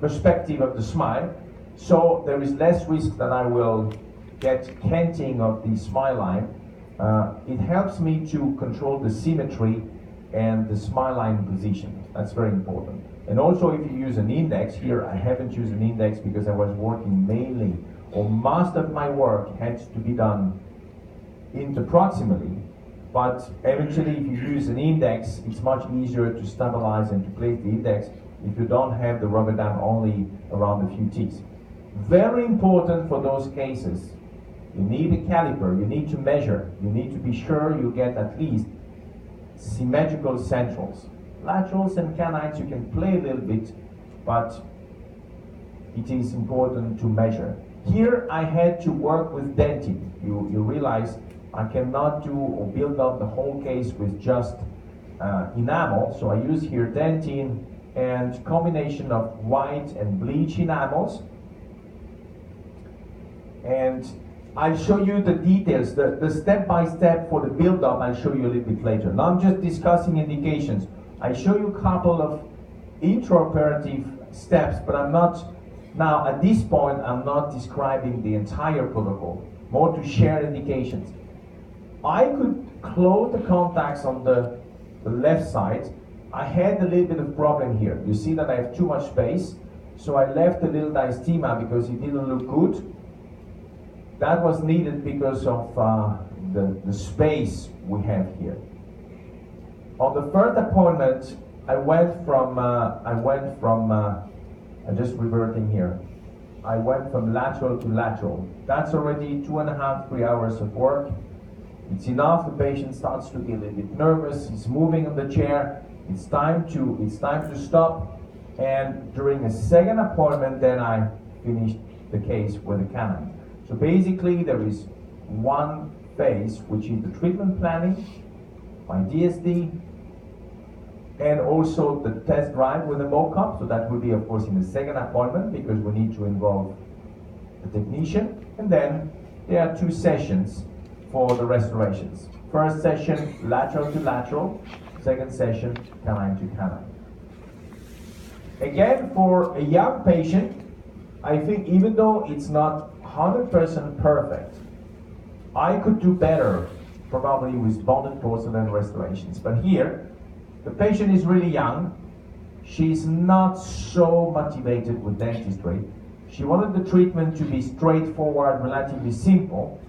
perspective of the smile, so there is less risk that I will get canting of the smile line. It helps me to control the symmetry and the smile line position. That's very important. And also if you use an index, here I haven't used an index because I was working mainly, or most of my work had to be done interproximally. But eventually if you use an index, it's much easier to stabilize and to place the index if you don't have the rubber dam only around a few teeth. Very important for those cases. You need a caliper, you need to measure, you need to be sure you get at least symmetrical centrals. Laterals and canines you can play a little bit, but it is important to measure. Here I had to work with dentin. You realize I cannot do or build up the whole case with just enamel, so I use here dentin and combination of white and bleach enamels. And I'll show you the details, the step-by-step for the build-up I'll show you a little bit later. Now I'm just discussing indications. I show you a couple of intraoperative steps, but I'm not, now at this point, I'm not describing the entire protocol, more to share indications. I could close the contacts on the left side. I had a little bit of problem here. You see that I have too much space, so I left a little diastema because it didn't look good. That was needed because of the space we have here. On the first appointment, I'm just reverting here. I went from lateral to lateral. That's already 2.5, 3 hours of work. It's enough. The patient starts to get a little bit nervous. He's moving on the chair. It's time to stop. And during a second appointment, then I finished the case with the canine. So basically, there is one phase, which is the treatment planning by DSD, and also the test drive with the mock-up. So that will be, of course, in the second appointment because we need to involve the technician. And then there are 2 sessions for the restorations. First session, lateral to lateral. Second session, canine to canine. Again, for a young patient, I think even though it's not 100% perfect, I could do better probably with bonded porcelain restorations. But here, the patient is really young. She's not so motivated with dentistry. She wanted the treatment to be straightforward, relatively simple,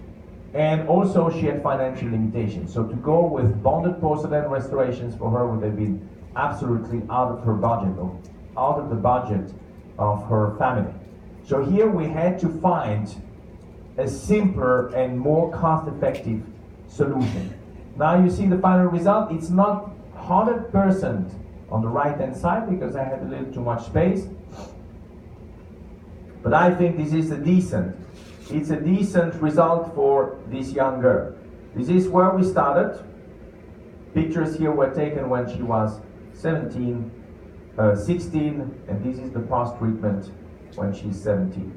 and also she had financial limitations. So to go with bonded porcelain restorations for her would have been absolutely out of her budget, or out of the budget of her family. So here we had to find a simpler and more cost-effective solution. Now you see the final result. It's not 100% on the right-hand side because I had a little too much space. But I think this is it's a decent result for this young girl. This is where we started. Pictures here were taken when she was 16, and this is the post-treatment when she's 17.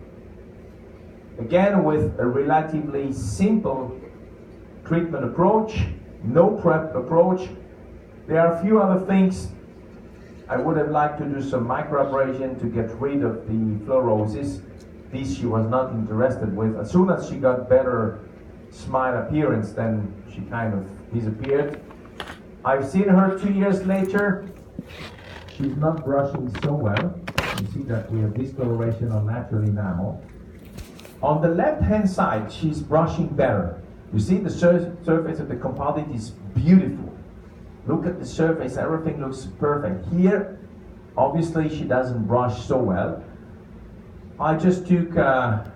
Again, with a relatively simple treatment approach, no prep approach. There are a few other things. I would have liked to do some microabrasion to get rid of the fluorosis. This she was not interested with. As soon as she got better smile appearance, then she kind of disappeared. I've seen her 2 years later. She's not brushing so well. You see that we have discoloration on lateral enamel. On the left-hand side, she's brushing better. You see the surface of the composite is beautiful. Look at the surface, everything looks perfect. Here, obviously she doesn't brush so well. I just took a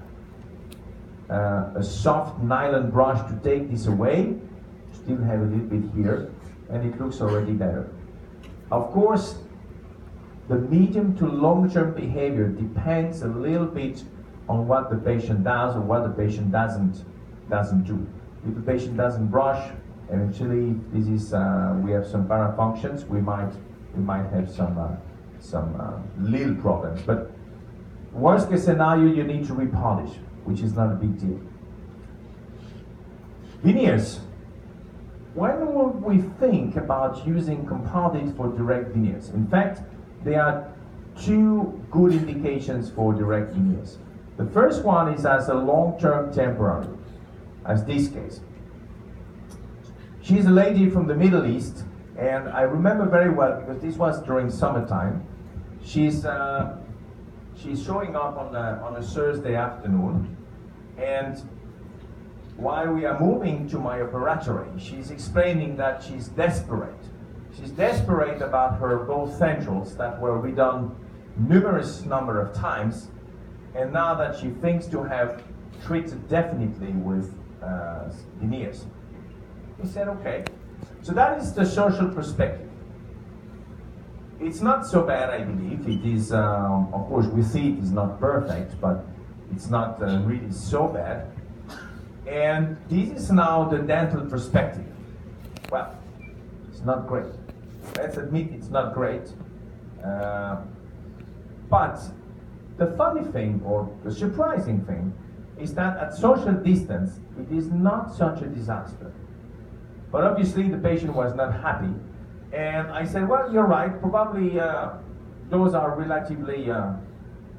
soft nylon brush to take this away. Still have a little bit here, and it looks already better. Of course, the medium to long-term behavior depends a little bit on what the patient does or what the patient doesn't do. If the patient doesn't brush, eventually this is we have some parafunctions. We might have some little problems. But worst case scenario, you need to repolish, which is not a big deal. Veneers. When would we think about using composite for direct veneers? In fact, there are two good indications for direct veneers. The first one is as a long-term temporary, as this case. She's a lady from the Middle East, and I remember very well because this was during summertime. She's showing up on a Thursday afternoon, and while we are moving to my operatory, she's explaining that she's desperate. She's desperate about her both centrals that were redone numerous number of times, and now that she thinks to have treated definitely with veneers. He said, okay. So that is the social perspective. It's not so bad, I believe. It is, of course, we see it is not perfect, but it's not really so bad. And this is now the dental perspective. Well, it's not great. Let's admit it's not great. But the funny thing, or the surprising thing, is that at social distance, it is not such a disaster. But obviously the patient was not happy. And I said, well, you're right, probably those are relatively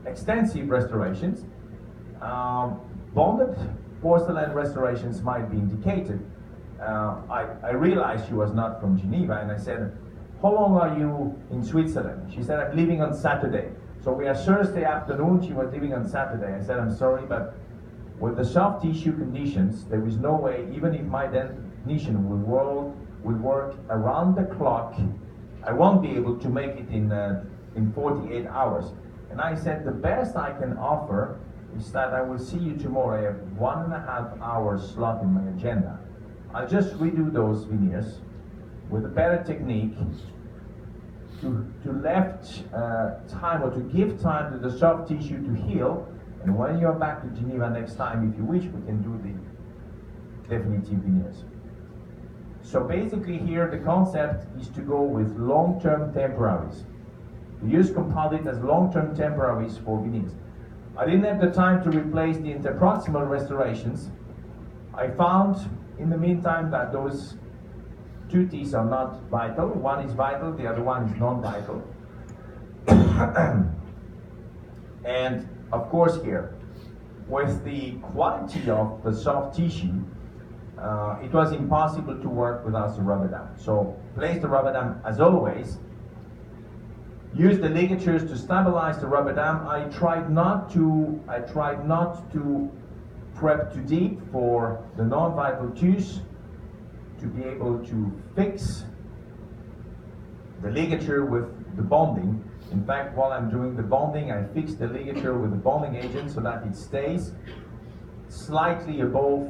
extensive restorations. Bonded porcelain restorations might be indicated. I realized she was not from Geneva, and I said, how long are you in Switzerland? She said, I'm leaving on Saturday. So we are Thursday afternoon, she was leaving on Saturday. I said, I'm sorry, but with the soft tissue conditions, there is no way, even if my technician will work around the clock, I won't be able to make it in 48 hours. And I said, the best I can offer is that I will see you tomorrow. I have 1.5 hour slot in my agenda. I'll just redo those veneers with a better technique to left time, or to give time to the soft tissue to heal. And when you're back to Geneva next time, if you wish, we can do the definitive veneers. So basically here the concept is to go with long-term temporaries. We use composite as long-term temporaries for veneers. I didn't have the time to replace the interproximal restorations. I found in the meantime that those two teeth are not vital. One is vital, the other one is non-vital. And of course here, with the quality of the soft tissue, it was impossible to work without the rubber dam. So place the rubber dam as always. Use the ligatures to stabilize the rubber dam. I tried not to prep too deep for the non-vital tooth to be able to fix the ligature with the bonding. In fact, while I'm doing the bonding, I fix the ligature with the bonding agent so that it stays slightly above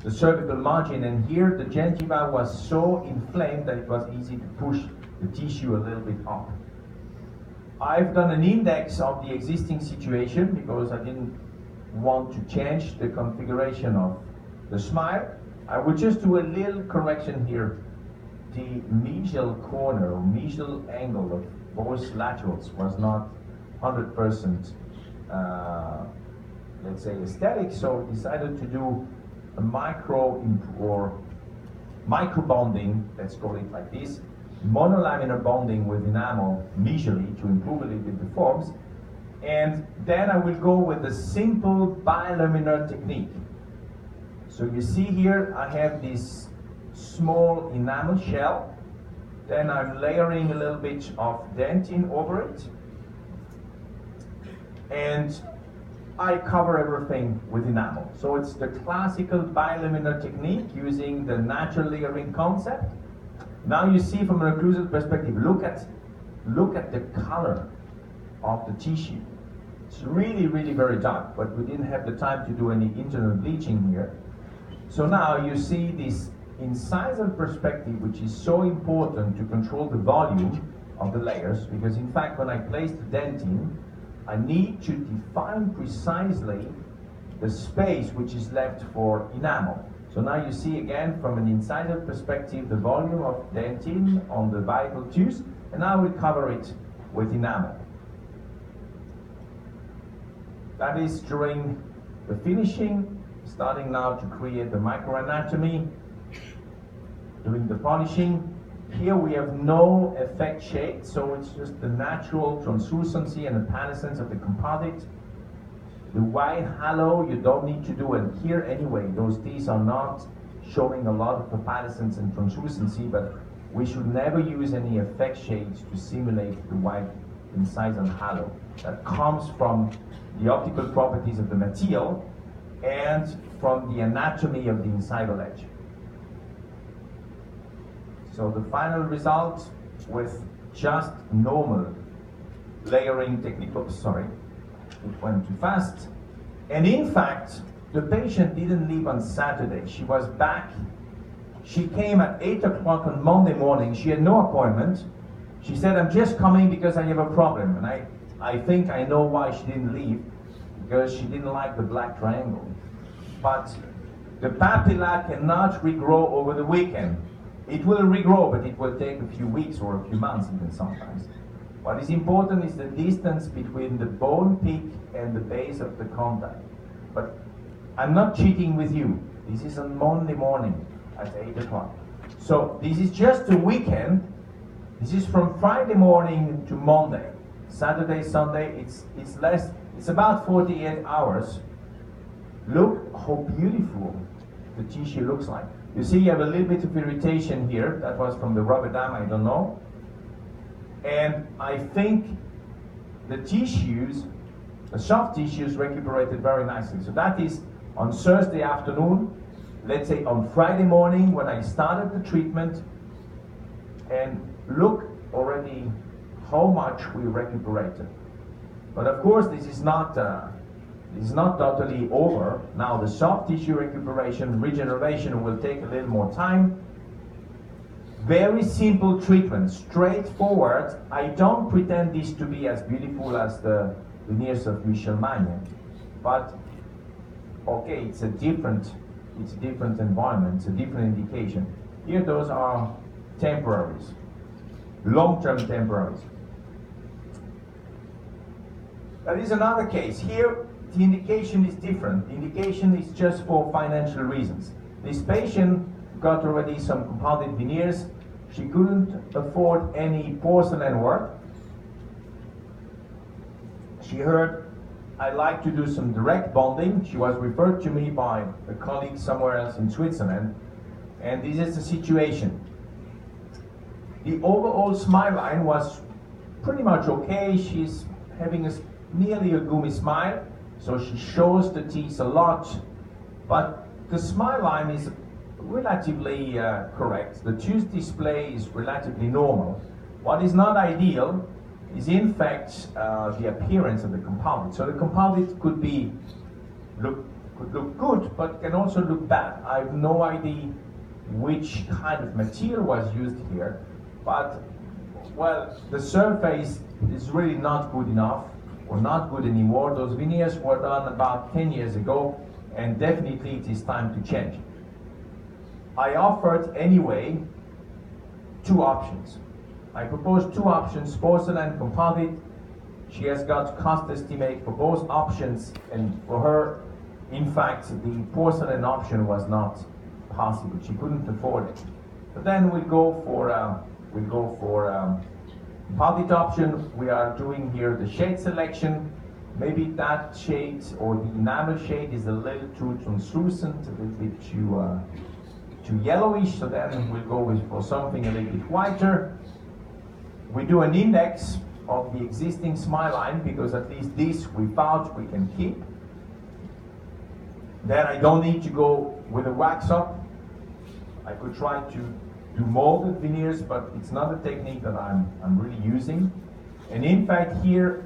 the cervical margin, and here the gingiva was so inflamed that it was easy to push the tissue a little bit up. I've done an index of the existing situation because I didn't want to change the configuration of the smile. I would just do a little correction here. The mesial corner or mesial angle of both laterals was not 100% let's say aesthetic, so decided to do a micro bonding, let's call it like this, monolaminar bonding with enamel mesially to improve a little bit the forms. And then I will go with the simple bilaminar technique. So you see here I have this small enamel shell, then I'm layering a little bit of dentin over it, and I cover everything with enamel. So it's the classical bilaminar technique using the natural layering concept. Now you see from an occlusal perspective, look at the color of the tissue. It's really, really very dark, but we didn't have the time to do any internal bleaching here. So now you see this incisal perspective, which is so important to control the volume of the layers, because in fact when I place the dentin, I need to define precisely the space which is left for enamel. So now you see again from an incisal perspective the volume of dentin on the vital tooth, and now we cover it with enamel. That is during the finishing, starting now to create the microanatomy, doing the polishing, Here we have no effect shade, so it's just the natural translucency and opalescence of the composite. The white halo you don't need to do, and here anyway, those teeth are not showing a lot of opalescence and translucency, but we should never use any effect shades to simulate the white inside and halo. That comes from the optical properties of the material and from the anatomy of the incisal edge. So the final result with just normal layering technique, sorry, it went too fast. And in fact, the patient didn't leave on Saturday. She was back. She came at 8 o'clock on Monday morning. She had no appointment. She said, I'm just coming because I have a problem. And I think I know why she didn't leave, because she didn't like the black triangle. But the papilla cannot regrow over the weekend. It will regrow, but it will take a few weeks or a few months even sometimes. What is important is the distance between the bone peak and the base of the contact. But I'm not cheating with you. This is on Monday morning at 8 o'clock. So this is just a weekend. This is from Friday morning to Monday. Saturday, Sunday, it's about 48 hours. Look how beautiful the tissue looks like. You see, you have a little bit of irritation here. That was from the rubber dam, I don't know. And I think the tissues, the soft tissues, recuperated very nicely. So that is on Thursday afternoon, let's say on Friday morning when I started the treatment, and look already how much we recuperated. But of course, this is not totally over. Now the soft tissue recuperation, regeneration will take a little more time. Very simple treatment, straightforward. I don't pretend this to be as beautiful as the veneers of Michel Magne, but okay, it's a different environment, it's a different indication. Here those are temporaries, long-term temporaries. That is another case. Here the indication is different. The indication is just for financial reasons. This patient got already some compounded veneers. She couldn't afford any porcelain work. She heard, I like to do some direct bonding. She was referred to me by a colleague somewhere else in Switzerland. And this is the situation. The overall smile line was pretty much okay. She's having nearly a gummy smile. So she shows the teeth a lot, but the smile line is relatively correct. The tooth display is relatively normal. What is not ideal is in fact the appearance of the composite. So the composite could look good, but can also look bad. I have no idea which kind of material was used here, but well, the surface is really not good enough, or not good anymore. Those veneers were done about 10 years ago, and definitely it is time to change. I offered anyway 2 options. I proposed 2 options, porcelain, composite. She has got cost estimate for both options, and for her, in fact, the porcelain option was not possible. She couldn't afford it. But then we'll go for composite option. We are doing here the shade selection. Maybe that shade or the enamel shade is a little too translucent, a little bit too yellowish, so then we'll go for something a little bit whiter. We do an index of the existing smile line, because at least this we thought we can keep. Then I don't need to go with a wax up. I could try to do molded veneers, but it's not a technique that I'm really using. And in fact here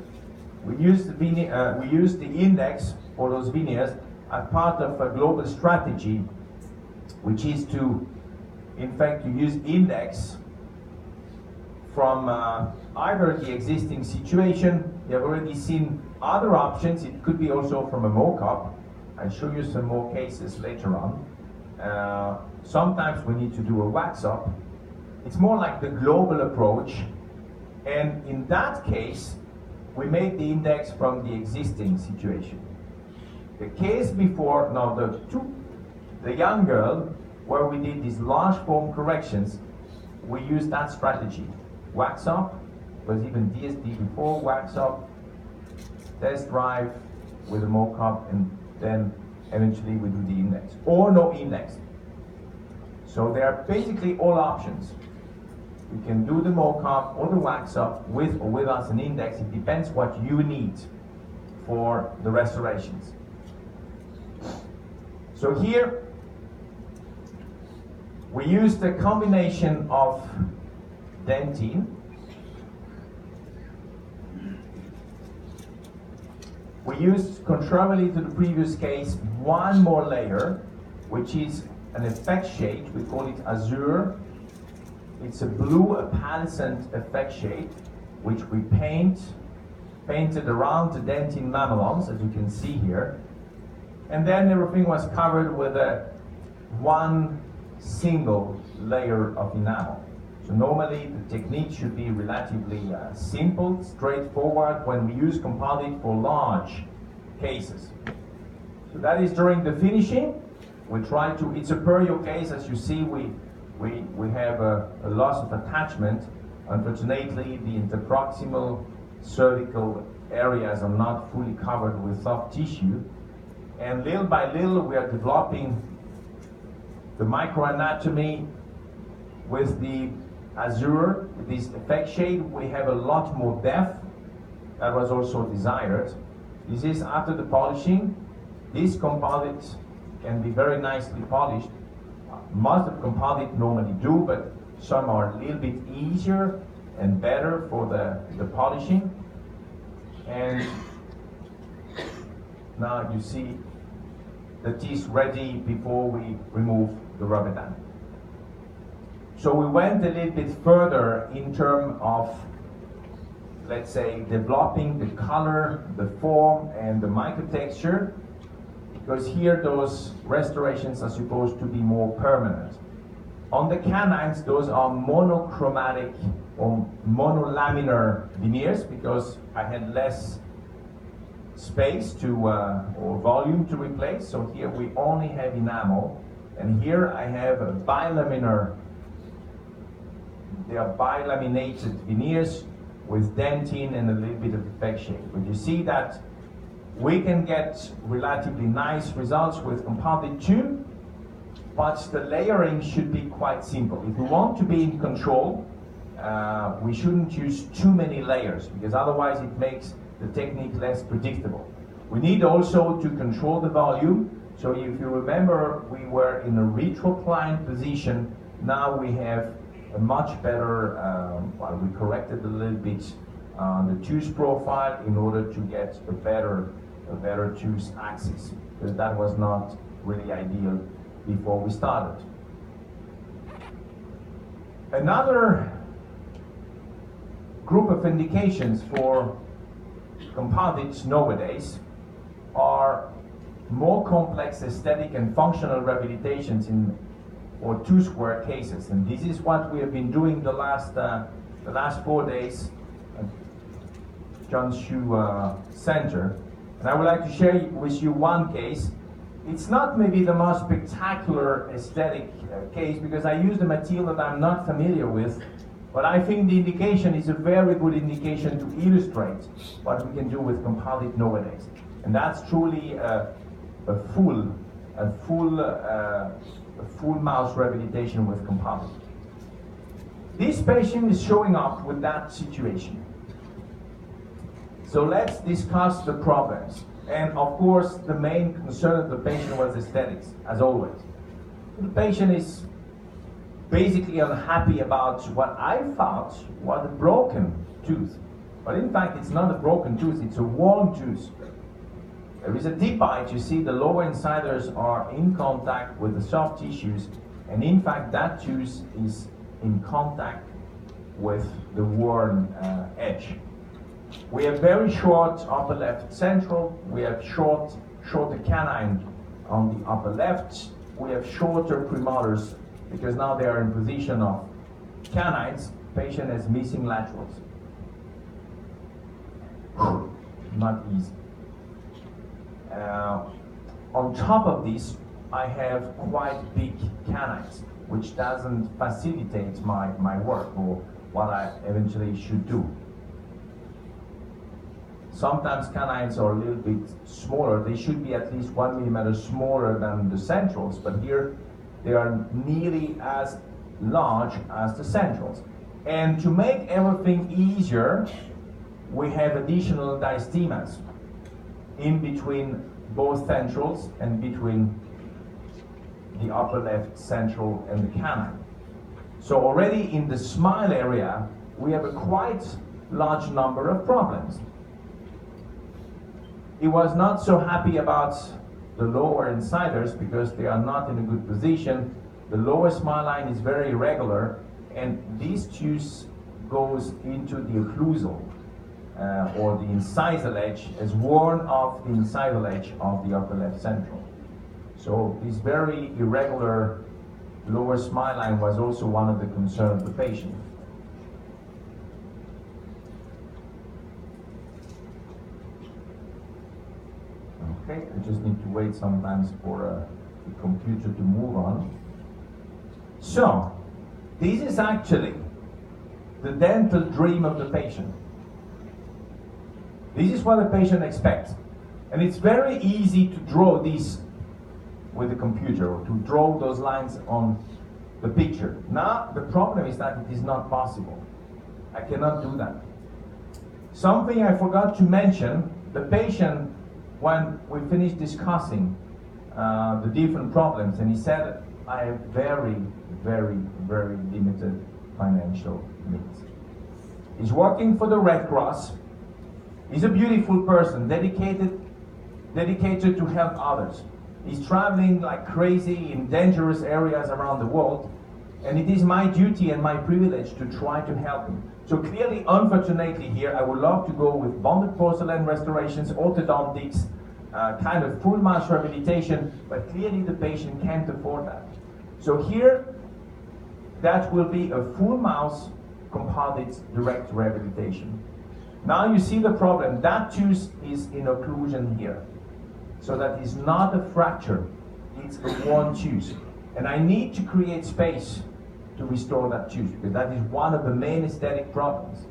we use the index for those veneers as part of a global strategy, which is to, in fact, to use index from either the existing situation. You have already seen other options. It could be also from a mock-up. I'll show you some more cases later on. Sometimes we need to do a wax up. It's more like the global approach. And in that case, we made the index from the existing situation. The case before, now the young girl, where we did these large form corrections, we use that strategy. Wax up, was even DSD before wax up, test drive with a mock-up, and then eventually we do the index, or no index. So there are basically all options. You can do the mock-up or the wax-up with or without an index. It depends what you need for the restorations. So here, we used a combination of dentine. We used, contrarily to the previous case, one more layer, which is an effect shade. We call it Azure. It's a blue opalescent effect shade, which we painted around the dentine mamelons, as you can see here. And then everything was covered with one single layer of enamel. So normally the technique should be relatively simple, straightforward when we use composite for large cases. So that is during the finishing. We try to, it's a perio case, as you see, we have a loss of attachment. Unfortunately, the interproximal cervical areas are not fully covered with soft tissue. And little by little, we are developing the microanatomy with the Azure, with this effect shade. We have a lot more depth. That was also desired. This is after the polishing. This composite can be very nicely polished. Most of composite normally do, but some are a little bit easier and better for the polishing. And now you see the teeth ready before we remove the rubber dam. So we went a little bit further in terms of, let's say, developing the color, the form, and the microtexture, because here those restorations are supposed to be more permanent. On the canines, those are monochromatic or monolaminar veneers, because I had less space to or volume to replace. So here we only have enamel, and here I have a bilaminar. They are bilaminated veneers with dentine and a little bit of effect shade. But you see that we can get relatively nice results with composite too, but the layering should be quite simple. If we want to be in control, we shouldn't use too many layers, because otherwise it makes the technique less predictable. We need also to control the volume. So if you remember, we were in a retroclined position. Now we have a much better, well, we corrected a little bit on the tooth profile in order to get a better tooth axis, because that was not really ideal before we started. Another group of indications for composites nowadays are more complex aesthetic and functional rehabilitations or tooth wear cases, and this is what we have been doing the last 4 days at John Shoe Center. And I would like to share with you one case. It's not maybe the most spectacular aesthetic case, because I use a material that I'm not familiar with, but I think the indication is a very good indication to illustrate what we can do with composite nowadays. And that's truly a full mouth rehabilitation with composite. This patient is showing up with that situation. So let's discuss the problems. And of course, the main concern of the patient was aesthetics, as always. The patient is basically unhappy about what I thought was a broken tooth. But in fact, it's not a broken tooth, it's a worn tooth. There is a deep bite. You see the lower incisors are in contact with the soft tissues, and in fact that tooth is in contact with the worn edge. We have very short upper left central, we have shorter canine on the upper left, we have shorter premolars, because now they are in position of canines. Patient has missing laterals. Not easy. On top of this, I have quite big canines. which doesn't facilitate my work or what I eventually should do. Sometimes canines are a little bit smaller. They should be at least 1 millimeter smaller than the centrals, but here they are nearly as large as the centrals. And to make everything easier, we have additional diastemas in between both centrals and between the upper left central and the canine. So already in the smile area, we have a quite large number of problems. He was not so happy about the lower incisors because they are not in a good position. The lower smile line is very irregular, and this tooth goes into the occlusal or the incisal edge, has worn off the incisal edge of the upper left central. So this very irregular lower smile line was also one of the concerns of the patient. Okay, I just need to wait sometimes for the computer to move on. So, this is actually the dental dream of the patient. This is what the patient expects. And it's very easy to draw this with the computer or to draw those lines on the picture. Now, the problem is that it is not possible. I cannot do that. Something I forgot to mention, the patient, when we finished discussing the different problems, and he said, I have very, very, very limited financial means. He's working for the Red Cross. He's a beautiful person, dedicated to help others. He's traveling like crazy in dangerous areas around the world, and it is my duty and my privilege to try to help him. So clearly, unfortunately here, I would love to go with bonded porcelain restorations, orthodontics, kind of full mouth rehabilitation, but clearly the patient can't afford that. So here, that will be a full mouth composite direct rehabilitation. Now you see the problem. That tooth is in occlusion here. So that is not a fracture, it's a worn tooth. And I need to create space to restore that tooth, because that is one of the main aesthetic problems.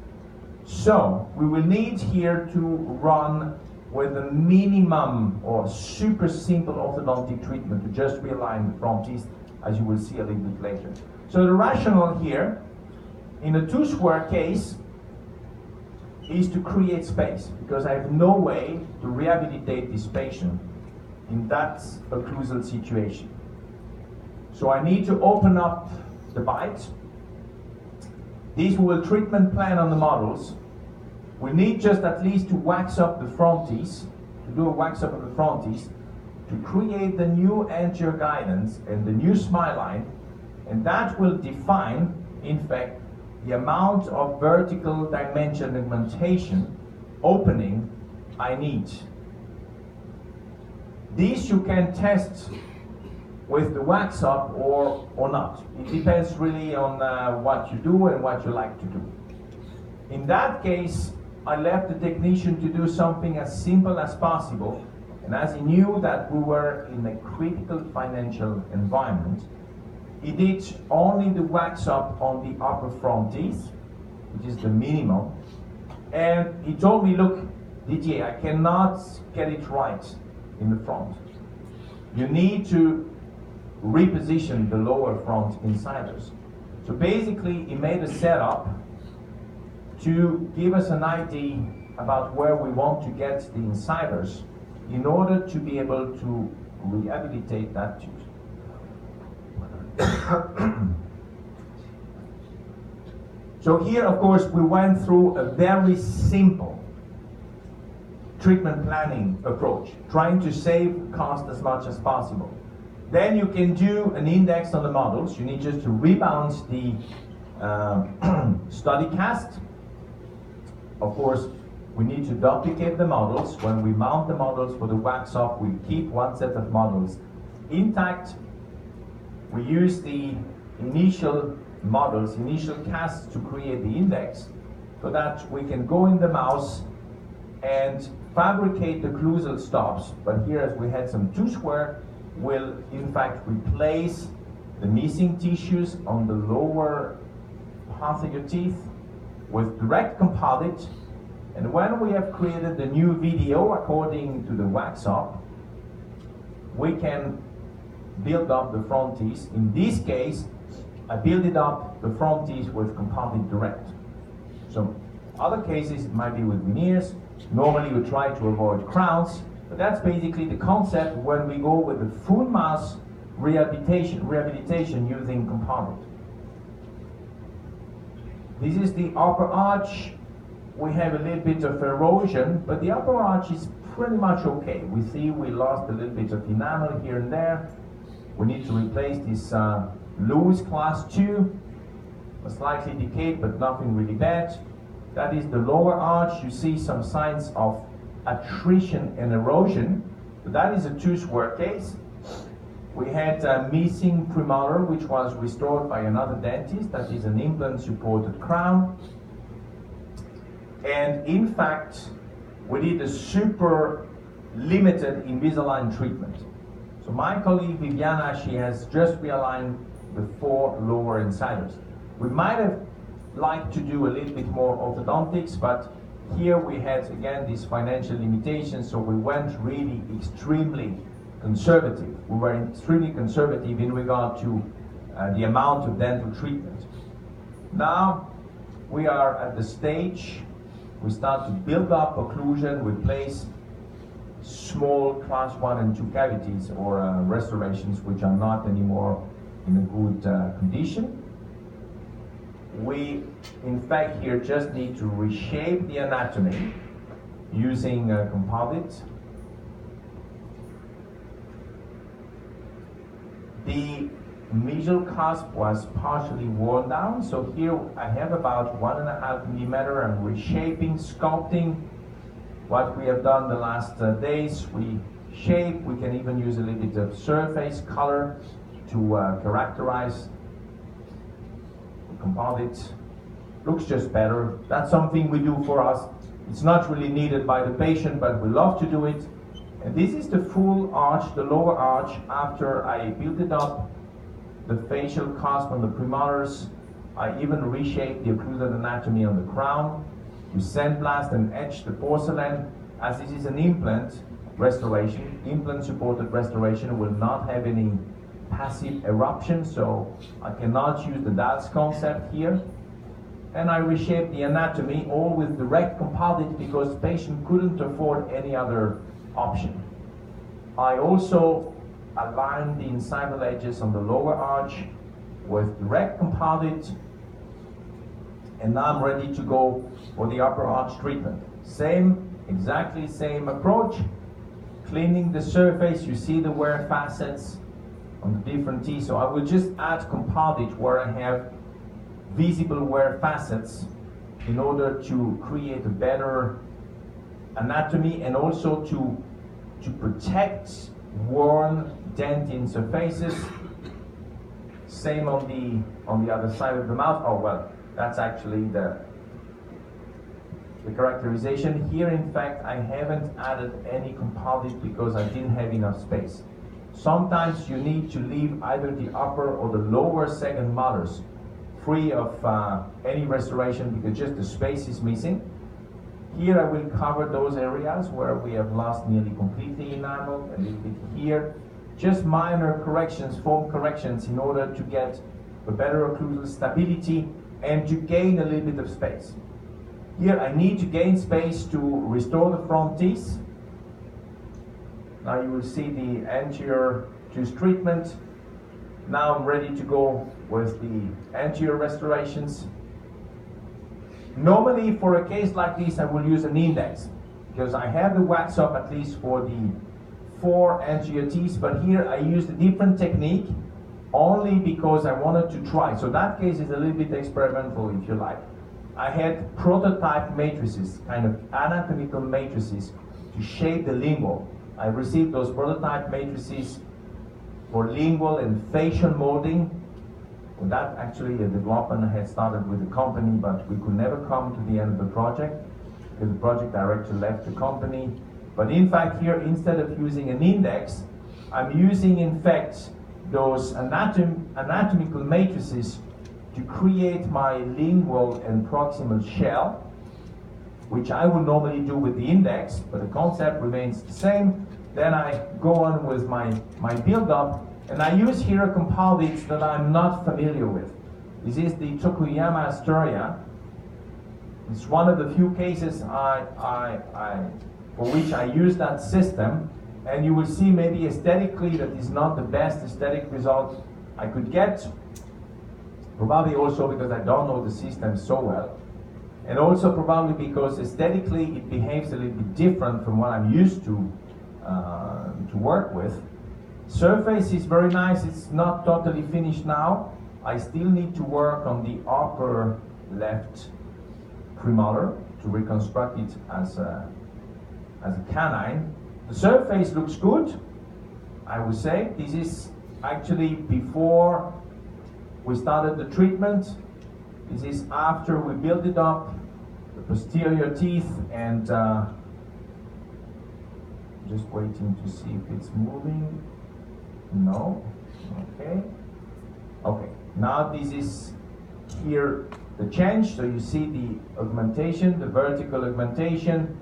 So we will need here to run with a minimum or super simple orthodontic treatment to just realign the front teeth, as you will see a little bit later. So the rationale here, in a tooth wear case, is to create space, because I have no way to rehabilitate this patient in that occlusal situation. So I need to open up the bite. This will treatment plan on the models. We need just at least to wax up the front teeth, to do a wax up of the front teeth, to create the new anterior guidance and the new smile line, and that will define, in fact, the amount of vertical dimension augmentation opening I need. This you can test with the wax up or not. It depends really on what you do and what you like to do. In that case, I left the technician to do something as simple as possible, and as he knew that we were in a critical financial environment, he did only the wax up on the upper front teeth, which is the minimum, and he told me, look, Didier, I cannot get it right in the front. You need to reposition the lower front incisors. So basically, he made a setup to give us an idea about where we want to get the incisors in order to be able to rehabilitate that tooth. So here, of course, we went through a very simple treatment planning approach, trying to save cost as much as possible. Then you can do an index on the models. You need just to rebalance the study cast. Of course, we need to duplicate the models. When we mount the models for the wax off, we keep one set of models intact. We use the initial models, initial casts to create the index, so that we can go in the mouse and fabricate the occlusal stops. But here, as we had some tooth wear, we'll in fact replace the missing tissues on the lower part of your teeth with direct composite. And when we have created the new video according to the wax-up, we can build up the front teeth. In this case, I build it up the front teeth with composite direct. So other cases it might be with veneers. Normally we try to avoid crowns, but that's basically the concept when we go with the full mass rehabilitation using composite. This is the upper arch. We have a little bit of erosion, but the upper arch is pretty much okay. We see we lost a little bit of enamel here and there. We need to replace this loose class 2, slightly decayed, but nothing really bad. That is the lower arch. You see some signs of attrition and erosion. But that is a tooth wear case. We had a missing premolar, which was restored by another dentist. That is an implant-supported crown. And in fact, we did a super limited Invisalign treatment. So my colleague Viviana, she has just realigned the 4 lower incisors. We might have liked to do a little bit more orthodontics, but here we had again these financial limitations, so we went really extremely conservative. We were extremely conservative in regard to the amount of dental treatment. Now we are at the stage we start to build up occlusion, replace small class 1 and 2 cavities or restorations which are not anymore in a good condition. We, in fact, here just need to reshape the anatomy using composite. The mesial cusp was partially worn down, so here I have about 1.5 millimeter. I'm reshaping, sculpting what we have done the last days. We shape, we can even use a little bit of surface color to characterize the composite. Looks just better. That's something we do for us. It's not really needed by the patient, but we love to do it. And this is the full arch, the lower arch, after I built it up, the facial cusp on the premolars. I even reshaped the occluded anatomy on the crown. We sandblast and etch the porcelain. As this is an implant restoration, implant-supported restoration will not have any passive eruption, so I cannot use the DALS concept here. And I reshaped the anatomy, all with direct composite because the patient couldn't afford any other option. I also aligned the incisal edges on the lower arch with direct composite, and now I'm ready to go for the upper arch treatment. Exactly same approach, cleaning the surface. You see the wear facets on the different teeth, so I will just add composite where I have visible wear facets in order to create a better anatomy and also to protect worn dentin surfaces. Same on the other side of the mouth. Oh well, that's actually the characterization. Here in fact I haven't added any composite because I didn't have enough space. Sometimes you need to leave either the upper or the lower second molars free of any restoration because just the space is missing. Here I will cover those areas where we have lost nearly completely enamel, a little bit here. Just minor corrections, form corrections in order to get a better occlusal stability and to gain a little bit of space. Here I need to gain space to restore the front teeth. Now you will see the anterior tooth treatment. Now I'm ready to go with the anterior restorations. Normally for a case like this I will use an index because I have the wax up at least for the 4 anterior teeth, but here I used a different technique only because I wanted to try. So that case is a little bit experimental if you like. I had prototype matrices, kind of anatomical matrices to shape the lingual. I received those prototype matrices for lingual and facial molding. Well, that actually a development I had started with the company, but we could never come to the end of the project because the project director left the company. But in fact here, instead of using an index, I'm using in fact those anatomical matrices to create my lingual and proximal shell, which I would normally do with the index, but the concept remains the same. Then I go on with my build-up, and I use here composites that I'm not familiar with. This is the Tokuyama Astoria. It's one of the few cases for which I use that system, and you will see maybe aesthetically that is not the best aesthetic result I could get, probably also because I don't know the system so well, and also probably because aesthetically it behaves a little bit different from what I'm used to work with. Surface is very nice. It's not totally finished now. I still need to work on the upper left premolar to reconstruct it as a canine. The surface looks good, I would say. This is actually before we started the treatment. This is after we built it up, the posterior teeth, and just waiting to see if it's moving. No. Okay. Okay. Now this is here the change. So you see the augmentation, the vertical augmentation.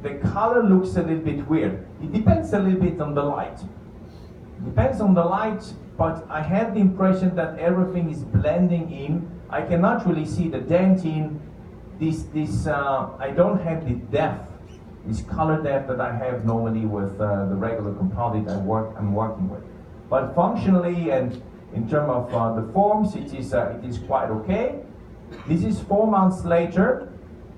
The color looks a little bit weird. It depends a little bit on the light. Depends on the light, but I have the impression that everything is blending in. I cannot really see the dentin. I don't have the depth, this color depth that I have normally with the regular composite I'm working with. But functionally and in terms of the forms, it is quite okay. This is 4 months later,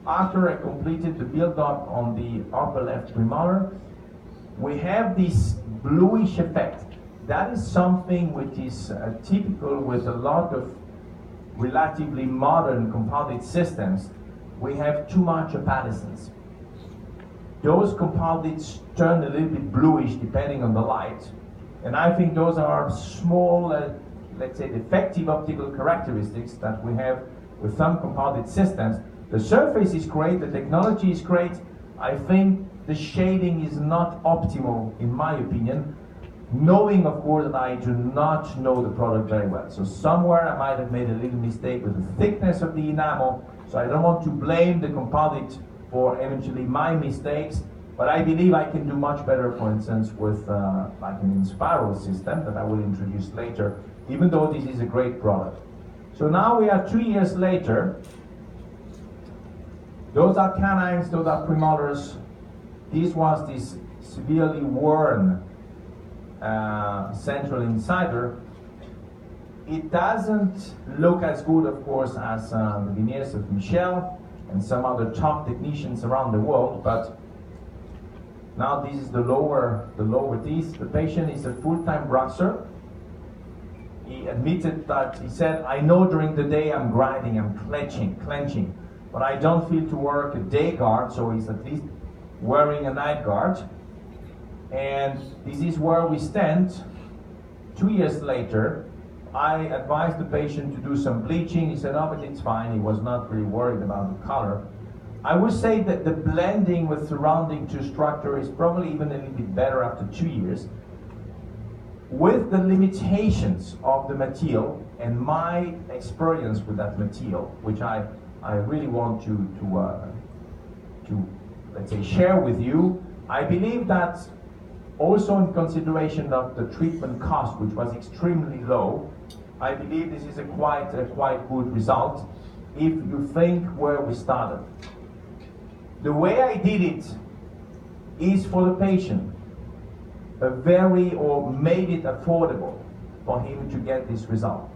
after I completed the build-up on the upper left premolar. We have this bluish effect. That is something which is typical with a lot of relatively modern composite systems. We have too much apoptosis. Those composites turn a little bit bluish depending on the light. And I think those are small, let's say, defective optical characteristics that we have with some composite systems. The surface is great, the technology is great. I think the shading is not optimal, in my opinion, knowing, of course, that I do not know the product very well. So somewhere I might have made a little mistake with the thickness of the enamel, so I don't want to blame the composite for eventually my mistakes, but I believe I can do much better, for instance, with like an Inspiral system that I will introduce later, even though this is a great product. So now we are 2 years later. Those are canines, those are premolars. This was this severely worn central incisor. It doesn't look as good, of course, as the veneers of Michel and some other top technicians around the world, but now this is the lower teeth. The patient is a full-time brusser. He admitted that, he said, I know during the day I'm grinding, I'm clenching, but I don't feel to work a day guard, so he's at least wearing a night guard. And this is where we stand. 2 years later, I advised the patient to do some bleaching. He said, oh, but it's fine. He was not really worried about the color. I would say that the blending with surrounding tooth structure is probably even a little bit better after 2 years. With the limitations of the material and my experience with that material, which I really want to let's say share with you, I believe that also in consideration of the treatment cost, which was extremely low, I believe this is a quite good result if you think where we started. The way I did it is for the patient, made it affordable for him to get this result.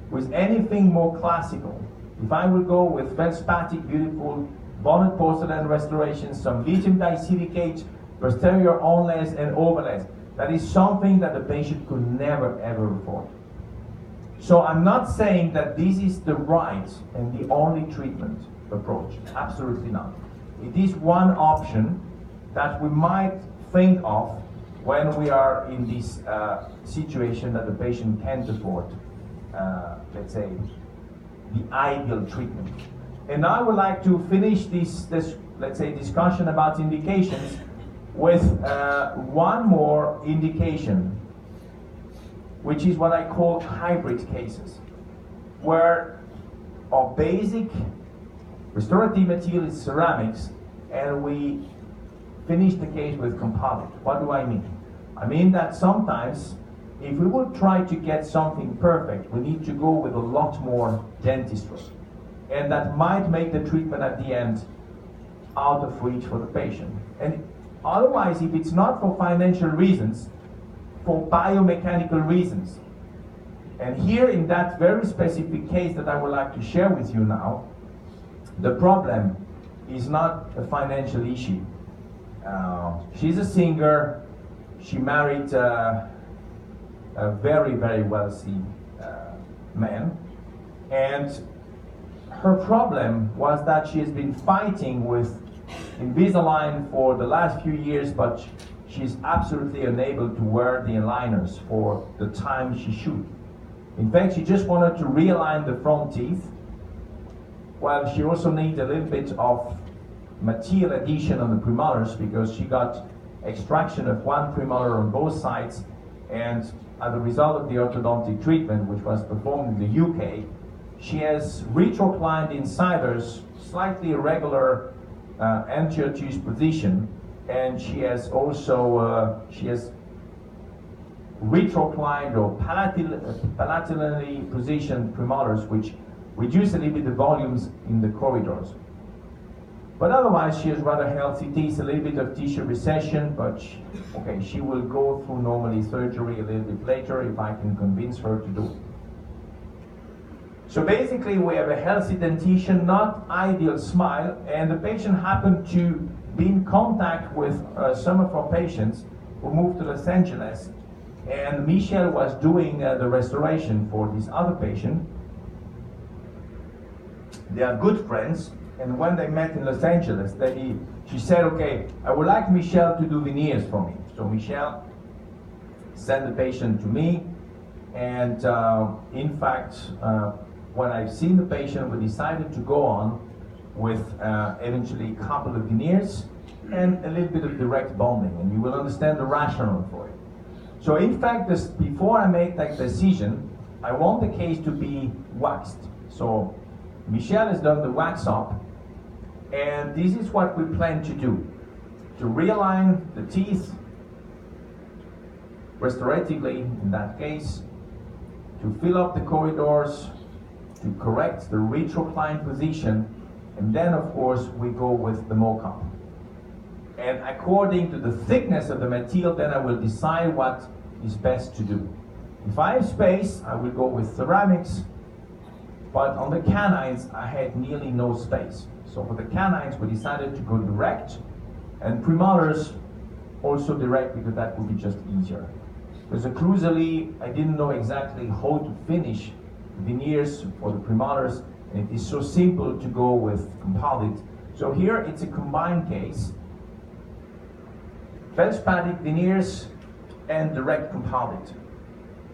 With anything more classical, if I will go with feldspathic, beautiful bonnet porcelain restoration, some lithium disilicate, posterior onlays and overlays, that is something that the patient could never ever afford. So I'm not saying that this is the right and the only treatment approach, absolutely not. It is one option that we might think of when we are in this situation that the patient can't afford, let's say, the ideal treatment. And now I would like to finish this let's say, discussion about indications with one more indication. which is what I call hybrid cases, where our basic restorative material is ceramics, and we finish the case with composite. What do I mean? I mean that sometimes, if we would try to get something perfect, we need to go with a lot more dentistry. And that might make the treatment at the end out of reach for the patient. And otherwise, if it's not for financial reasons, for biomechanical reasons. And here in that very specific case that I would like to share with you now, the problem is not a financial issue. She's a singer. She married a very, very wealthy man. And her problem was that she has been fighting with Invisalign for the last few years, but she's absolutely unable to wear the aligners for the time she should. In fact, she just wanted to realign the front teeth. Well, she also needs a little bit of material addition on the premolars because she got extraction of one premolar on both sides, and as a result of the orthodontic treatment, which was performed in the UK, she has retroclined incisors, slightly irregular anterior tooth position, and she has also retroclined or palatally positioned premolars, which reduce a little bit the volumes in the corridors. But otherwise, she has rather healthy teeth, a little bit of tissue recession, but she will go through normally surgery a little bit later if I can convince her to do it. So basically, we have a healthy dentition, not ideal smile, and the patient happened to be in contact with some of our patients who moved to Los Angeles, and Michelle was doing the restoration for this other patient. They are good friends, and when they met in Los Angeles, she said, okay, I would like Michelle to do veneers for me. So Michelle sent the patient to me, and in fact, when I've seen the patient, we decided to go on with eventually a couple of veneers and a little bit of direct bonding, and you will understand the rationale for it. So in fact, before I make that decision, I want the case to be waxed. So Michelle has done the wax up, and this is what we plan to do. To realign the teeth, restoratively in that case, to fill up the corridors, to correct the retroclined position, and then of course we go with the mock-up. And according to the thickness of the material, then I will decide what is best to do. If I have space, I will go with ceramics, but on the canines, I had nearly no space. So for the canines, we decided to go direct, and premolars also direct because that would be just easier. Because occlusally, I didn't know exactly how to finish veneers for the premolars, and it is so simple to go with composite. So here it's a combined case: feldspathic veneers and direct composite.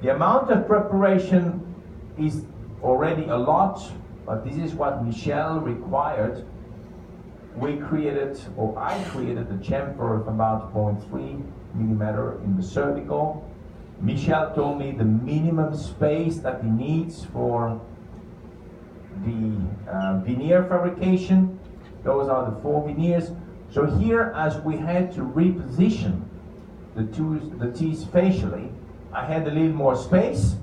The amount of preparation is already a lot, but this is what Michelle required. We created, or I created, a chamfer of about 0.3 millimeter in the cervical. Michelle told me the minimum space that he needs for the veneer fabrication. Those are the 4 veneers. So here, as we had to reposition the teeth facially, I had a little more space.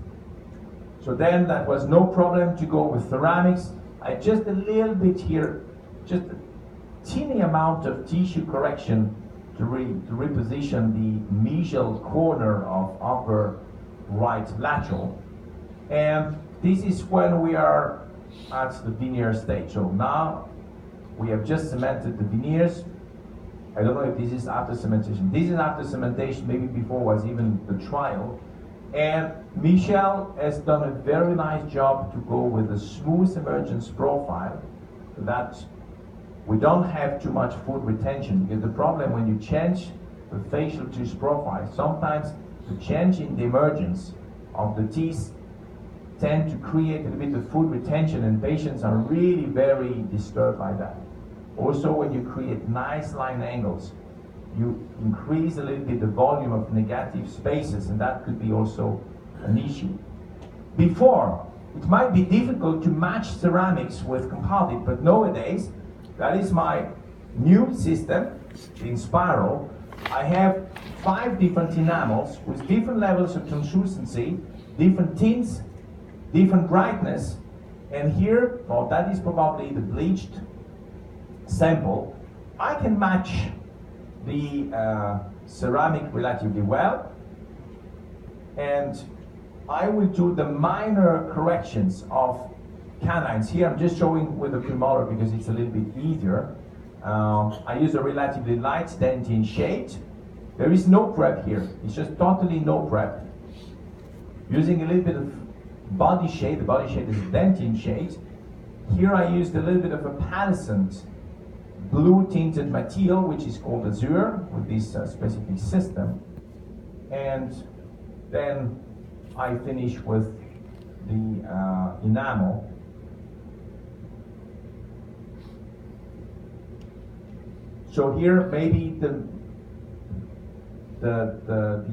So then that was no problem to go with ceramics. I just a little bit here, just a teeny amount of tissue correction to reposition the mesial corner of upper right lateral. And this is when we are at the veneer stage. So now we have just cemented the veneers. I don't know if this is after cementation. This is after cementation, maybe before was even the trial. And Michelle has done a very nice job to go with a smooth emergence profile that we don't have too much food retention, because the problem when you change the facial tooth profile, sometimes the change in the emergence of the teeth tend to create a little bit of food retention, and patients are really very disturbed by that. Also, when you create nice line angles, you increase a little bit the volume of negative spaces, and that could be also an issue. Before, it might be difficult to match ceramics with composite, but nowadays, that is my new system in Inspiro. I have 5 different enamels with different levels of translucency, different tints, different brightness, and here, well, that is probably the bleached sample. I can match the ceramic relatively well, and I will do the minor corrections of canines. Here I'm just showing with the premolar because it's a little bit easier. I use a relatively light dentine shade. There is no prep here, it's just totally no prep. Using a little bit of body shade, the body shade is a dentine shade. Here I used a little bit of a palisand blue tinted material, which is called Azure, with this specific system. And then I finish with the enamel. So here maybe the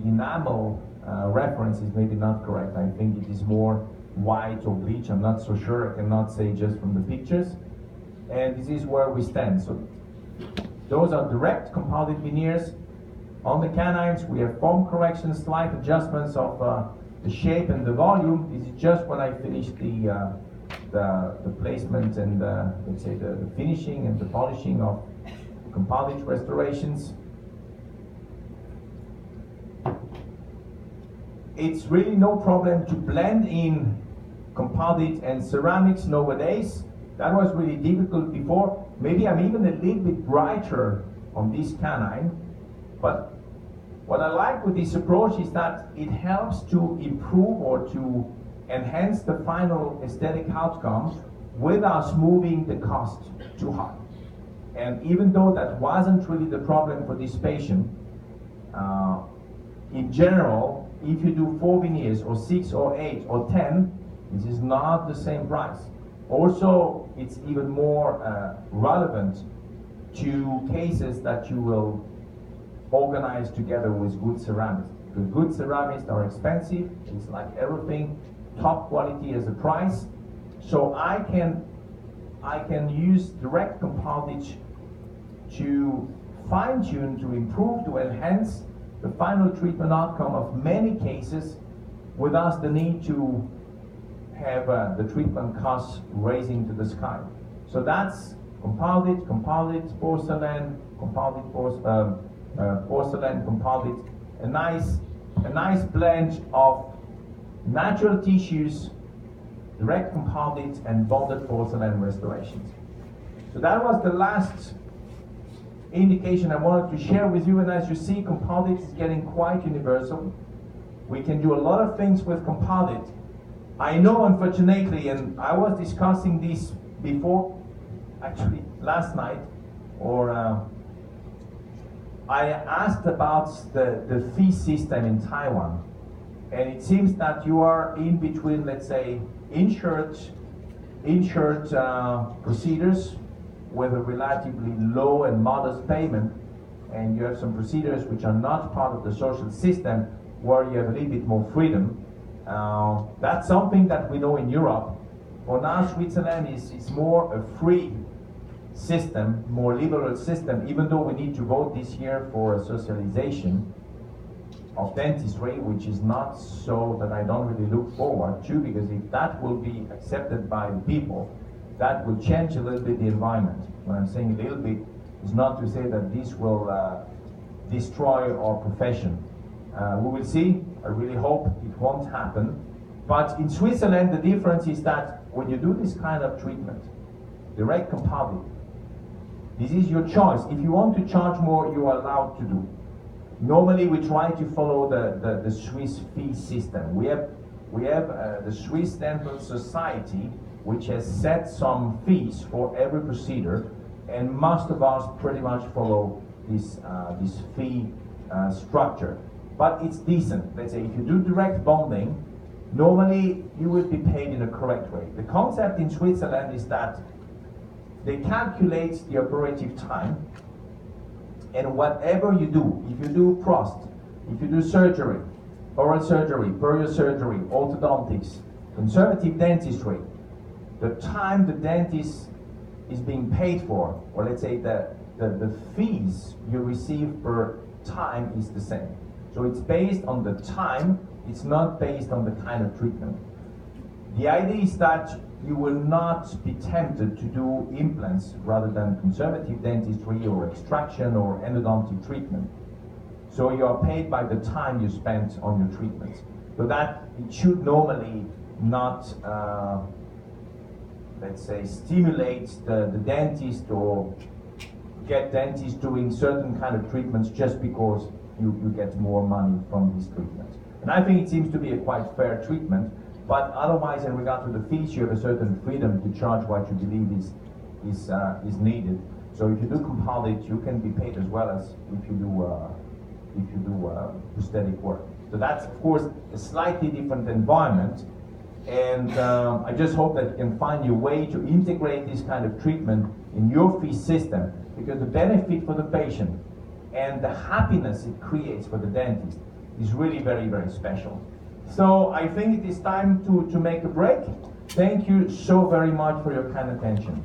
enamel reference is maybe not correct. I think it is more white or bleach. I'm not so sure. I cannot say just from the pictures. And this is where we stand. So those are direct composite veneers. On the canines, we have foam corrections, slight adjustments of the shape and the volume. This is just when I finish the placement and let's say the finishing and the polishing of composite restorations. It's really no problem to blend in composite and ceramics nowadays. That was really difficult before. Maybe I'm even a little bit brighter on this canine, but what I like with this approach is that it helps to improve or to enhance the final aesthetic outcome without moving the cost too high. And even though that wasn't really the problem for this patient, in general, if you do 4 veneers or 6 or 8 or 10, this is not the same price. Also, it's even more relevant to cases that you will organize together with good ceramics. Because good ceramics are expensive, it's like everything, top quality as a price. So I can use direct composite to fine-tune, to improve, to enhance the final treatment outcome of many cases without the need to have the treatment costs raising to the sky. So that's composite, porcelain, porcelain, composite, a nice blend of natural tissues, direct composite, and bonded porcelain restorations. So that was the last indication I wanted to share with you, and as you see, composite is getting quite universal. We can do a lot of things with composite. I know, unfortunately, and I was discussing this before, actually last night, or I asked about the fee system in Taiwan, and it seems that you are in between, let's say, insured procedures with a relatively low and modest payment, and you have some procedures which are not part of the social system where you have a little bit more freedom. That's something that we know in Europe. For now, Switzerland is more a free system, more liberal system, even though we need to vote this year for a socialization of dentistry, which is not so that I don't really look forward to, because if that will be accepted by the people, that will change a little bit the environment. When I'm saying a little bit, it's not to say that this will destroy our profession. We will see. I really hope it won't happen. But in Switzerland, the difference is that when you do this kind of treatment, direct composite, this is your choice. If you want to charge more, you are allowed to do. Normally, we try to follow the Swiss fee system. We have the Swiss Dental Society, which has set some fees for every procedure, and most of us pretty much follow this fee structure. But it's decent. Let's say if you do direct bonding, normally you will be paid in a correct way. The concept in Switzerland is that they calculate the operative time, and whatever you do, if you do prost, if you do surgery, oral surgery, perio surgery, orthodontics, conservative dentistry, the time the dentist is being paid for, or let's say the fees you receive per time is the same. So it's based on the time, it's not based on the kind of treatment. The idea is that you will not be tempted to do implants rather than conservative dentistry or extraction or endodontic treatment. So you are paid by the time you spent on your treatments. So that it should normally not, let's say, stimulate the dentist or get dentists doing certain kind of treatments just because you get more money from these treatments. And I think it seems to be a quite fair treatment, but otherwise in regard to the fees, you have a certain freedom to charge what you believe is needed. So if you do composite, you can be paid as well as if you do prosthetic work. So that's of course a slightly different environment, and I just hope that you can find your way to integrate this kind of treatment in your fee system, because the benefit for the patient and the happiness it creates for the dentist is really very, very special. So I think it is time to make a break. Thank you so very much for your kind attention.